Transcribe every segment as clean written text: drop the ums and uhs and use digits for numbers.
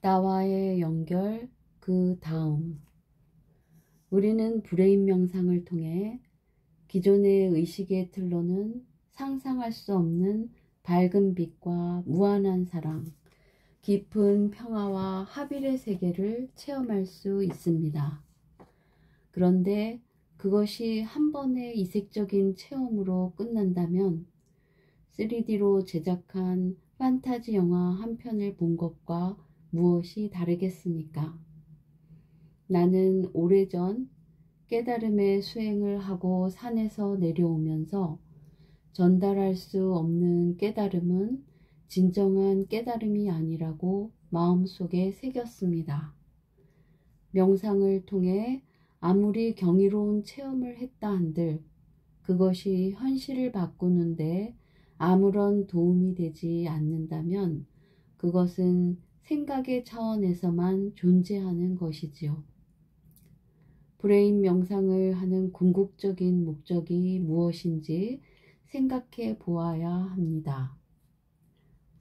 나와의 연결, 그 다음. 우리는 브레인 명상을 통해 기존의 의식의 틀로는 상상할 수 없는 밝은 빛과 무한한 사랑, 깊은 평화와 합일의 세계를 체험할 수 있습니다. 그런데 그것이 한 번의 이색적인 체험으로 끝난다면 3D로 제작한 판타지 영화 한 편을 본 것과 무엇이 다르겠습니까? 나는 오래전 깨달음의 수행을 하고 산에서 내려오면서 전달할 수 없는 깨달음은 진정한 깨달음이 아니라고 마음속에 새겼습니다. 명상을 통해 아무리 경이로운 체험을 했다 한들 그것이 현실을 바꾸는데 아무런 도움이 되지 않는다면 그것은 생각의 차원에서만 존재하는 것이지요. 브레인 명상을 하는 궁극적인 목적이 무엇인지 생각해 보아야 합니다.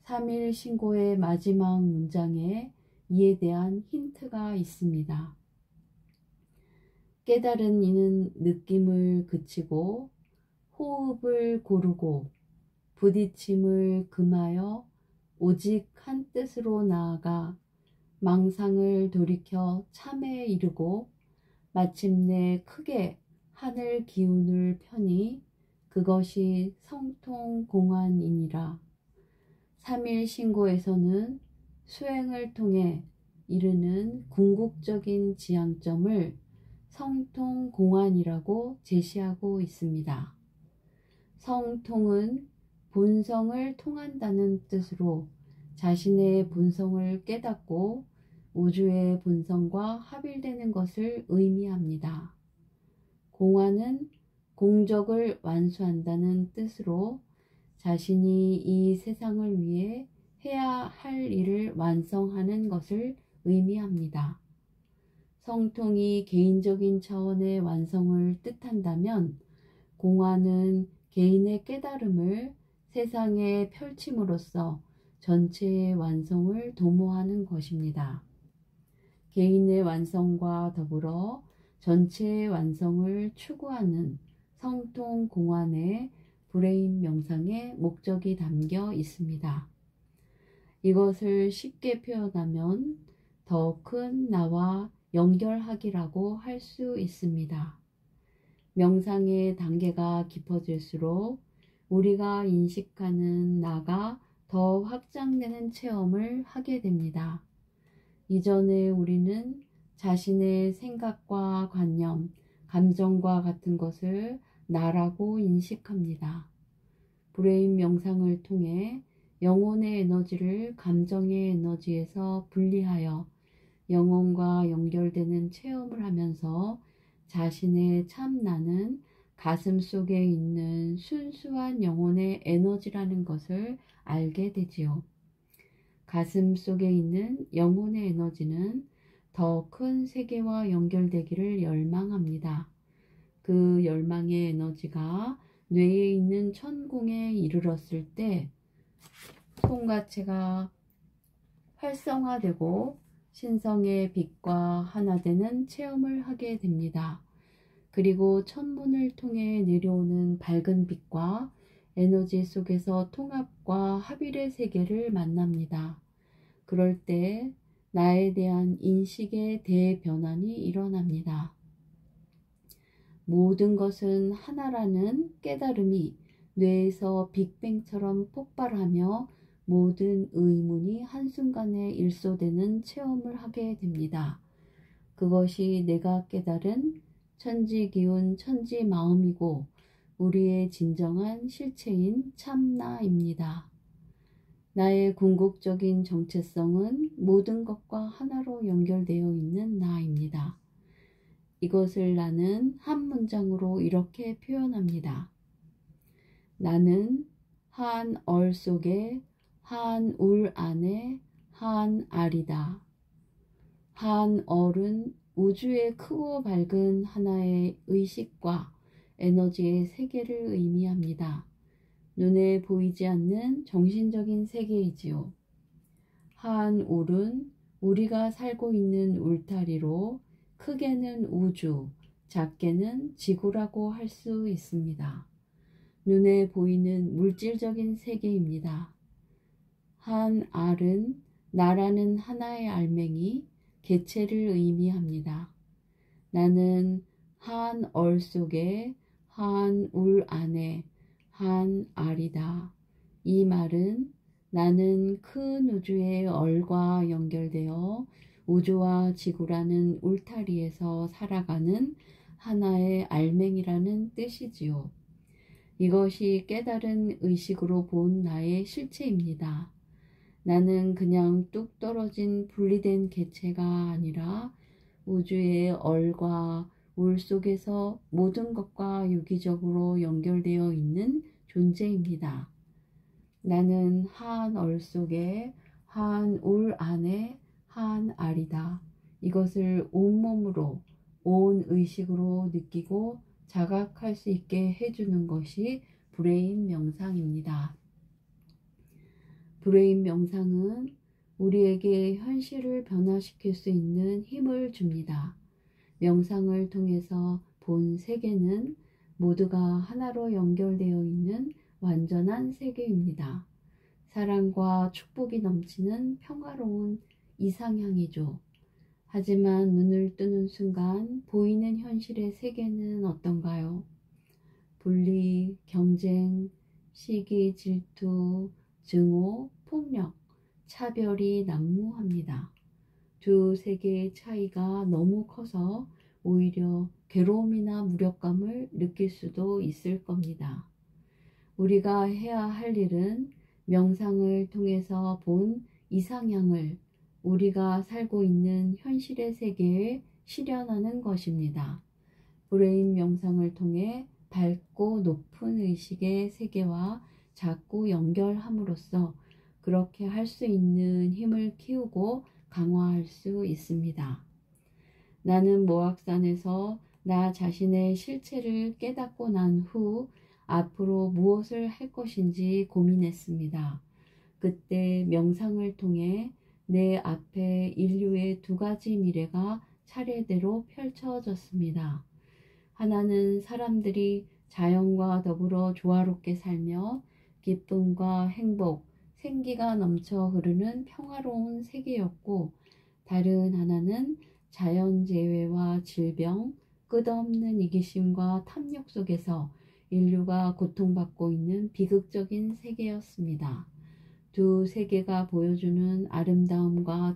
3일 신고의 마지막 문장에 이에 대한 힌트가 있습니다. 깨달은 이는 느낌을 그치고 호흡을 고르고 부딪힘을 금하여 오직 한 뜻으로 나아가 망상을 돌이켜 참에 이르고 마침내 크게 하늘 기운을 펴니 그것이 성통공안이니라. 3일 신고에서는 수행을 통해 이르는 궁극적인 지향점을 성통공안이라고 제시하고 있습니다. 성통은 본성을 통한다는 뜻으로 자신의 본성을 깨닫고 우주의 본성과 합일되는 것을 의미합니다. 공안은 공적을 완수한다는 뜻으로 자신이 이 세상을 위해 해야 할 일을 완성하는 것을 의미합니다. 성통이 개인적인 차원의 완성을 뜻한다면 공안은 개인의 깨달음을 세상에 펼침으로써 전체의 완성을 도모하는 것입니다. 개인의 완성과 더불어 전체의 완성을 추구하는 성통공안의 브레인 명상의 목적이 담겨 있습니다. 이것을 쉽게 표현하면 더 큰 나와 연결하기라고 할 수 있습니다. 명상의 단계가 깊어질수록 우리가 인식하는 나가 더 확장되는 체험을 하게 됩니다. 이전에 우리는 자신의 생각과 관념, 감정과 같은 것을 나라고 인식합니다. 브레인 명상을 통해 영혼의 에너지를 감정의 에너지에서 분리하여 영혼과 연결되는 체험을 하면서 자신의 참 나는 가슴 속에 있는 순수한 영혼의 에너지라는 것을 알게 되지요. 가슴 속에 있는 영혼의 에너지는 더 큰 세계와 연결되기를 열망합니다. 그 열망의 에너지가 뇌에 있는 천궁에 이르렀을 때 송가체가 활성화되고 신성의 빛과 하나 되는 체험을 하게 됩니다. 그리고 천문을 통해 내려오는 밝은 빛과 에너지 속에서 통합과 합일의 세계를 만납니다. 그럴 때 나에 대한 인식의 대변환이 일어납니다. 모든 것은 하나라는 깨달음이 뇌에서 빅뱅처럼 폭발하며 모든 의문이 한순간에 일소되는 체험을 하게 됩니다. 그것이 내가 깨달은 천지기운 천지마음이고 우리의 진정한 실체인 참나입니다. 나의 궁극적인 정체성은 모든 것과 하나로 연결되어 있는 나입니다. 이것을 나는 한 문장으로 이렇게 표현합니다. 나는 한 얼 속에 한 울 안에 한 알이다. 한 얼은 우주의 크고 밝은 하나의 의식과 에너지의 세계를 의미합니다. 눈에 보이지 않는 정신적인 세계이지요. 한 울은 우리가 살고 있는 울타리로 크게는 우주, 작게는 지구라고 할 수 있습니다. 눈에 보이는 물질적인 세계입니다. 한 알은 나라는 하나의 알맹이, 개체를 의미합니다. 나는 한 얼 속에, 한 울 안에, 한 알이다. 이 말은 나는 큰 우주의 얼과 연결되어 우주와 지구라는 울타리에서 살아가는 하나의 알맹이라는 뜻이지요. 이것이 깨달은 의식으로 본 나의 실체입니다. 나는 그냥 뚝 떨어진 분리된 개체가 아니라 우주의 얼과 울 속에서 모든 것과 유기적으로 연결되어 있는 존재입니다. 나는 한 얼 속에, 한 울 안에, 한 알이다. 이것을 온몸으로, 온 의식으로 느끼고 자각할 수 있게 해주는 것이 브레인 명상입니다. 브레인 명상은 우리에게 현실을 변화시킬 수 있는 힘을 줍니다. 명상을 통해서 본 세계는 모두가 하나로 연결되어 있는 완전한 세계입니다. 사랑과 축복이 넘치는 평화로운 이상향이죠. 하지만 눈을 뜨는 순간 보이는 현실의 세계는 어떤가요? 분리, 경쟁, 시기, 질투, 증오, 폭력, 차별이 난무합니다. 두 세계의 차이가 너무 커서 오히려 괴로움이나 무력감을 느낄 수도 있을 겁니다. 우리가 해야 할 일은 명상을 통해서 본 이상향을 우리가 살고 있는 현실의 세계에 실현하는 것입니다. 브레인 명상을 통해 밝고 높은 의식의 세계와 자꾸 연결함으로써 그렇게 할 수 있는 힘을 키우고 강화할 수 있습니다. 나는 모악산에서 나 자신의 실체를 깨닫고 난 후 앞으로 무엇을 할 것인지 고민했습니다. 그때 명상을 통해 내 앞에 인류의 두 가지 미래가 차례대로 펼쳐졌습니다. 하나는 사람들이 자연과 더불어 조화롭게 살며 기쁨과 행복, 생기가 넘쳐 흐르는 평화로운 세계였고, 다른 하나는 자연재해와 질병, 끝없는 이기심과 탐욕 속에서 인류가 고통받고 있는 비극적인 세계였습니다. 두 세계가 보여주는 아름다움과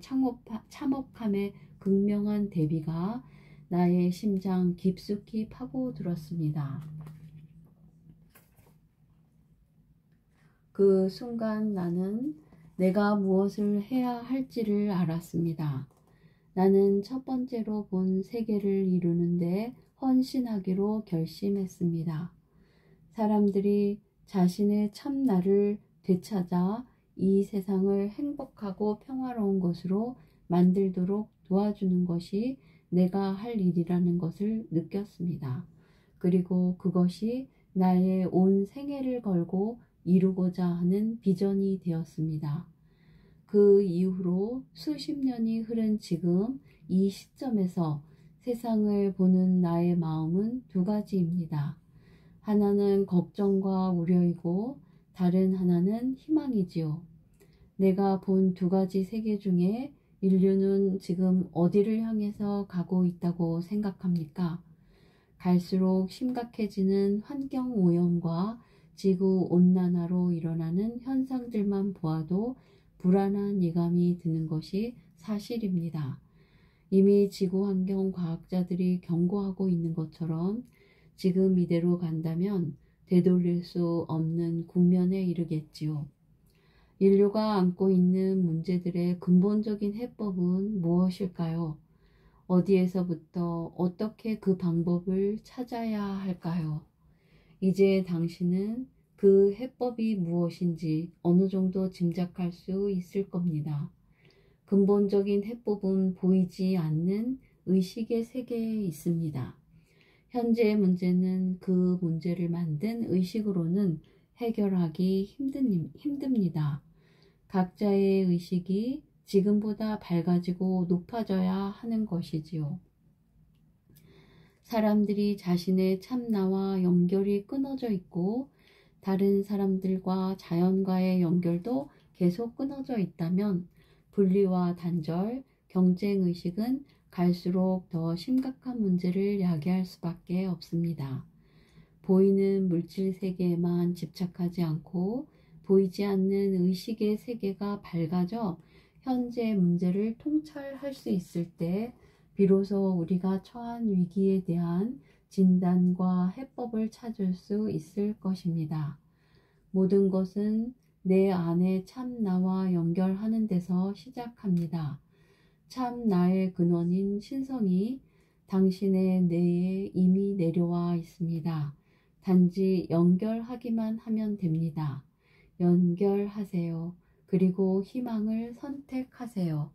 참혹함의 극명한 대비가 나의 심장 깊숙이 파고들었습니다. 그 순간 나는 내가 무엇을 해야 할지를 알았습니다. 나는 첫 번째로 본 세계를 이루는데 헌신하기로 결심했습니다. 사람들이 자신의 참나를 되찾아 이 세상을 행복하고 평화로운 것으로 만들도록 도와주는 것이 내가 할 일이라는 것을 느꼈습니다. 그리고 그것이 나의 온 생애를 걸고 이루고자 하는 비전이 되었습니다. 그 이후로 수십 년이 흐른 지금 이 시점에서 세상을 보는 나의 마음은 두 가지입니다. 하나는 걱정과 우려이고 다른 하나는 희망이지요. 내가 본 두 가지 세계 중에 인류는 지금 어디를 향해서 가고 있다고 생각합니까? 갈수록 심각해지는 환경오염과 지구온난화로 일어나는 현상들만 보아도 불안한 예감이 드는 것이 사실입니다. 이미 지구환경 과학자들이 경고하고 있는 것처럼 지금 이대로 간다면 되돌릴 수 없는 국면에 이르겠지요. 인류가 안고 있는 문제들의 근본적인 해법은 무엇일까요? 어디에서부터 어떻게 그 방법을 찾아야 할까요? 이제 당신은 그 해법이 무엇인지 어느 정도 짐작할 수 있을 겁니다. 근본적인 해법은 보이지 않는 의식의 세계에 있습니다. 현재의 문제는 그 문제를 만든 의식으로는 해결하기 힘듭니다. 각자의 의식이 지금보다 밝아지고 높아져야 하는 것이지요. 사람들이 자신의 참나와 연결이 끊어져 있고 다른 사람들과 자연과의 연결도 계속 끊어져 있다면 분리와 단절, 경쟁의식은 갈수록 더 심각한 문제를 야기할 수밖에 없습니다. 보이는 물질 세계에만 집착하지 않고 보이지 않는 의식의 세계가 밝아져 현재 문제를 통찰할 수 있을 때 비로소 우리가 처한 위기에 대한 진단과 해법을 찾을 수 있을 것입니다. 모든 것은 내 안에 참 나와 연결하는 데서 시작합니다. 참 나의 근원인 신성이 당신의 뇌에 이미 내려와 있습니다. 단지 연결하기만 하면 됩니다. 연결하세요. 그리고 희망을 선택하세요.